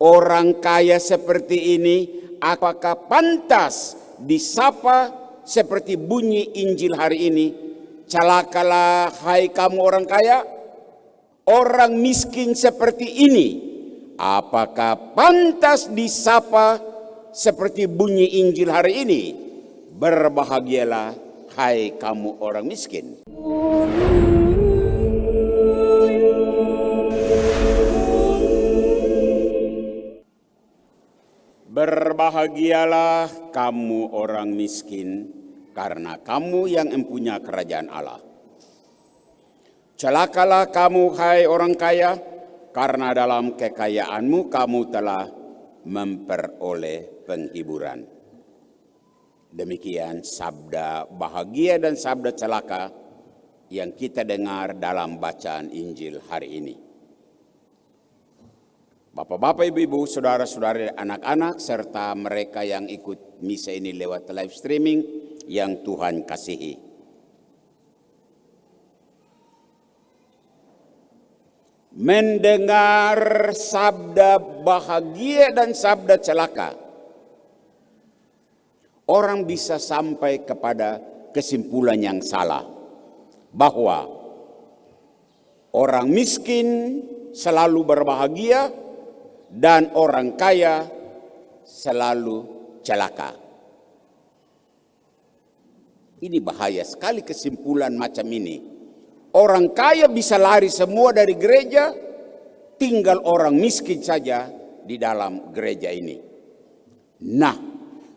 Orang kaya seperti ini apakah pantas disapa seperti bunyi Injil hari ini? Celakalah hai kamu orang kaya. Orang miskin seperti ini apakah pantas disapa seperti bunyi Injil hari ini? Berbahagialah hai kamu orang miskin. Berbahagialah kamu orang miskin, karena kamu yang mempunyai kerajaan Allah. Celakalah kamu hai orang kaya, karena dalam kekayaanmu kamu telah memperoleh penghiburan. Demikian sabda bahagia dan sabda celaka yang kita dengar dalam bacaan Injil hari ini. Bapak-bapak, ibu-ibu, saudara-saudari, anak-anak, serta mereka yang ikut misa ini lewat live streaming yang Tuhan kasihi. Mendengar sabda bahagia dan sabda celaka, orang bisa sampai kepada kesimpulan yang salah, bahwa orang miskin selalu berbahagia dan orang kaya selalu celaka. Ini bahaya sekali kesimpulan macam ini. Orang kaya bisa lari semua dari gereja, tinggal orang miskin saja di dalam gereja ini. Nah,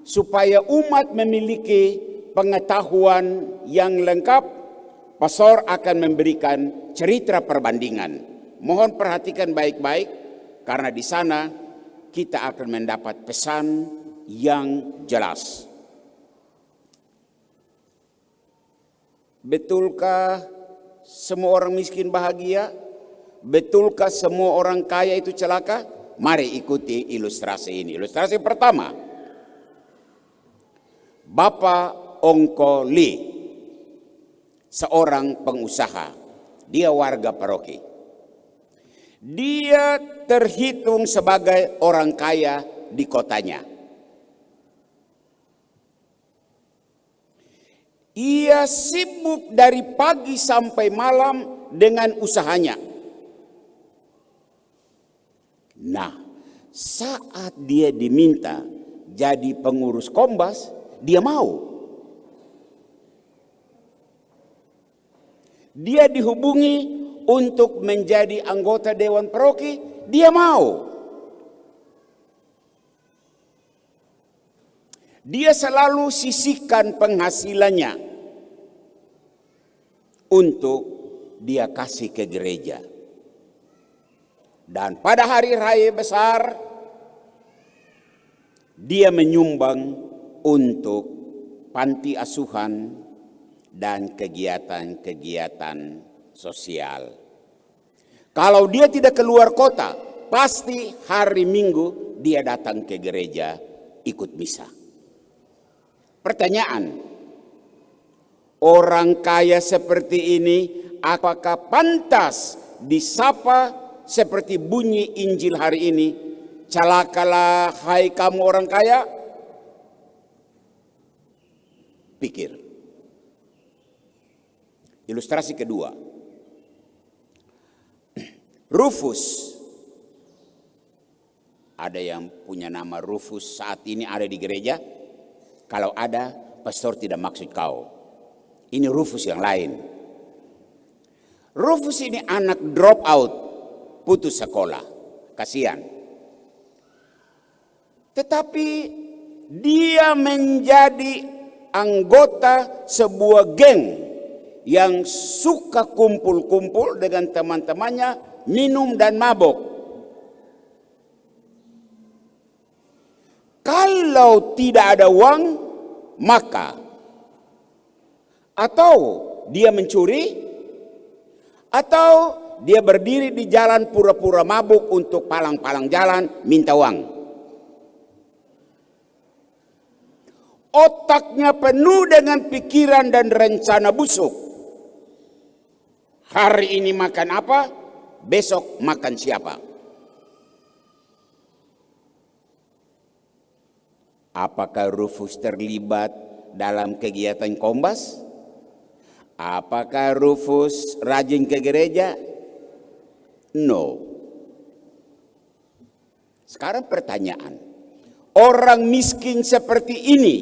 supaya umat memiliki pengetahuan yang lengkap, pastor akan memberikan cerita perbandingan. Mohon perhatikan baik-baik, karena di sana kita akan mendapat pesan yang jelas. Betulkah semua orang miskin bahagia? Betulkah semua orang kaya itu celaka? Mari ikuti ilustrasi ini. Ilustrasi pertama, Bapak Ongko Lee, seorang pengusaha. Dia warga paroki. Dia terhitung sebagai orang kaya di kotanya. Ia sibuk dari pagi sampai malam dengan usahanya. Nah, saat dia diminta jadi pengurus Kombas, dia mau. Dia dihubungi untuk menjadi anggota Dewan Paroki, dia mau. Dia selalu sisihkan penghasilannya untuk dia kasih ke gereja. Dan pada hari raya besar, dia menyumbang untuk panti asuhan dan kegiatan-kegiatan sosial. Kalau dia tidak keluar kota, pasti hari Minggu dia datang ke gereja ikut misa. Pertanyaan, orang kaya seperti ini apakah pantas disapa seperti bunyi Injil hari ini? Celakalah hai kamu orang kaya. Pikir. Ilustrasi kedua, Rufus. Ada yang punya nama Rufus saat ini ada di gereja? Kalau ada, pastor tidak maksud kau. Ini Rufus yang lain. Rufus ini anak drop out, putus sekolah. Kasihan. Tetapi dia menjadi anggota sebuah geng yang suka kumpul-kumpul dengan teman-temannya, minum dan mabuk. Kalau tidak ada uang, maka atau dia mencuri, atau dia berdiri di jalan pura-pura mabuk untuk palang-palang jalan minta uang. Otaknya penuh dengan pikiran dan rencana busuk. Hari ini makan apa, besok makan siapa. Apakah Rufus terlibat dalam kegiatan Kombas? Apakah Rufus rajin ke gereja? No. Sekarang pertanyaan, orang miskin seperti ini,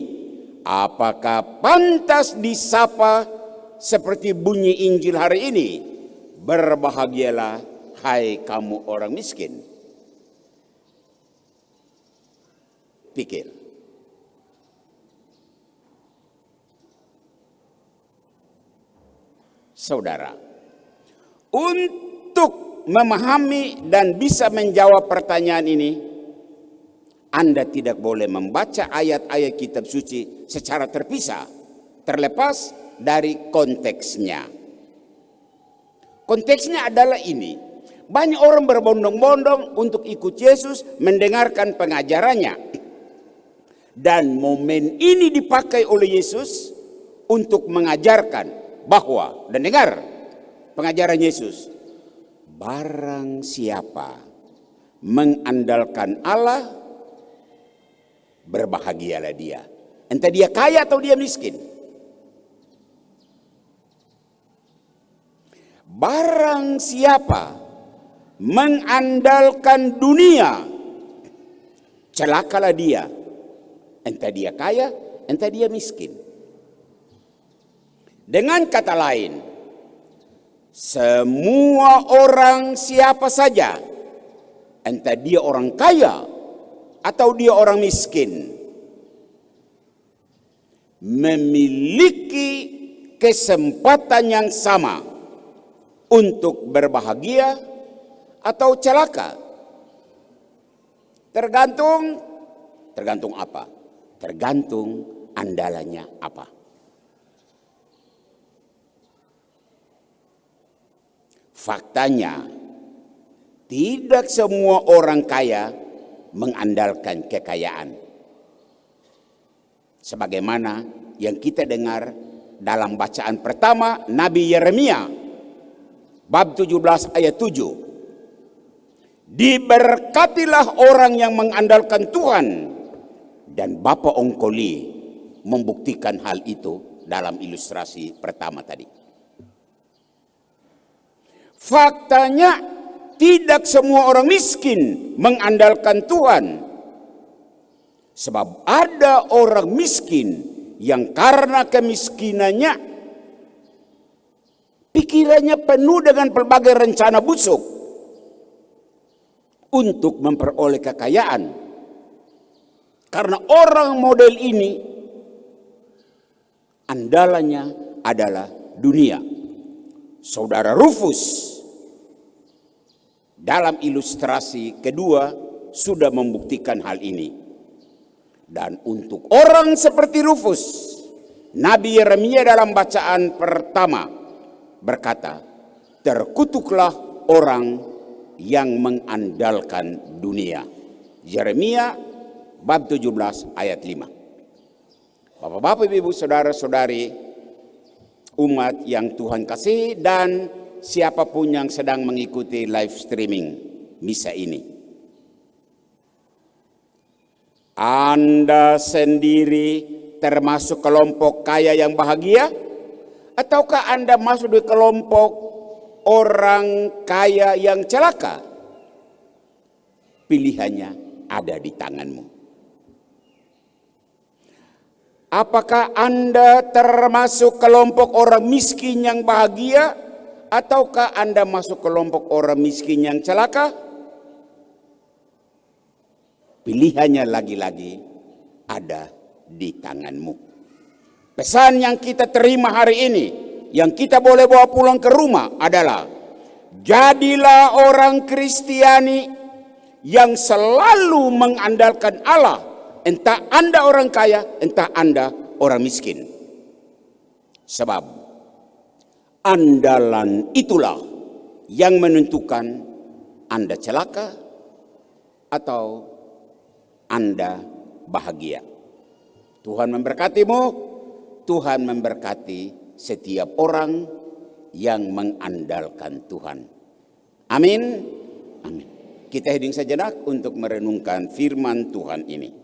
apakah pantas disapa seperti bunyi Injil hari ini? Berbahagialah hai kamu orang miskin. Pikir. Saudara, untuk memahami dan bisa menjawab pertanyaan ini, Anda tidak boleh membaca ayat-ayat kitab suci secara terpisah, terlepas dari konteksnya. Konteksnya adalah ini. Banyak orang berbondong-bondong untuk ikut Yesus, mendengarkan pengajarannya. Dan momen ini dipakai oleh Yesus untuk mengajarkan bahwa, dan dengar pengajaran Yesus, barang siapa mengandalkan Allah, berbahagialah dia. Entah dia kaya atau dia miskin. Barang siapa mengandalkan dunia, celakalah dia. Entah dia kaya, entah dia miskin. Dengan kata lain, semua orang siapa saja, entah dia orang kaya atau dia orang miskin, memiliki kesempatan yang sama untuk berbahagia atau celaka. Tergantung apa? Tergantung andalannya apa. Faktanya, tidak semua orang kaya mengandalkan kekayaan. Sebagaimana yang kita dengar dalam bacaan pertama Nabi Yeremia, bab 17 ayat 7. Diberkatilah orang yang mengandalkan Tuhan. Dan Bapak Ongkoli membuktikan hal itu dalam ilustrasi pertama tadi. Faktanya, tidak semua orang miskin mengandalkan Tuhan. Sebab ada orang miskin yang karena kemiskinannya, pikirannya penuh dengan berbagai rencana busuk untuk memperoleh kekayaan. Karena orang model ini, andalannya adalah dunia. Saudara Rufus dalam ilustrasi kedua sudah membuktikan hal ini. Dan untuk orang seperti Rufus, Nabi Yeremia dalam bacaan pertama berkata, terkutuklah orang yang mengandalkan dunia. Yeremia bab 17 ayat 5. Bapak-bapak, ibu, saudara-saudari, umat yang Tuhan kasih, dan siapapun yang sedang mengikuti live streaming misa ini. Anda sendiri termasuk kelompok kaya yang bahagia? Ataukah Anda masuk di kelompok orang kaya yang celaka? Pilihannya ada di tanganmu. Apakah Anda termasuk kelompok orang miskin yang bahagia? Ataukah Anda masuk kelompok orang miskin yang celaka? Pilihannya lagi-lagi ada di tanganmu. Pesan yang kita terima hari ini, yang kita boleh bawa pulang ke rumah adalah, jadilah orang Kristiani yang selalu mengandalkan Allah. Entah Anda orang kaya, entah Anda orang miskin. Sebab andalan itulah yang menentukan Anda celaka atau Anda bahagia. Tuhan memberkatimu, Tuhan memberkati setiap orang yang mengandalkan Tuhan. Amin. Amin. Kita hening sejenak untuk merenungkan firman Tuhan ini.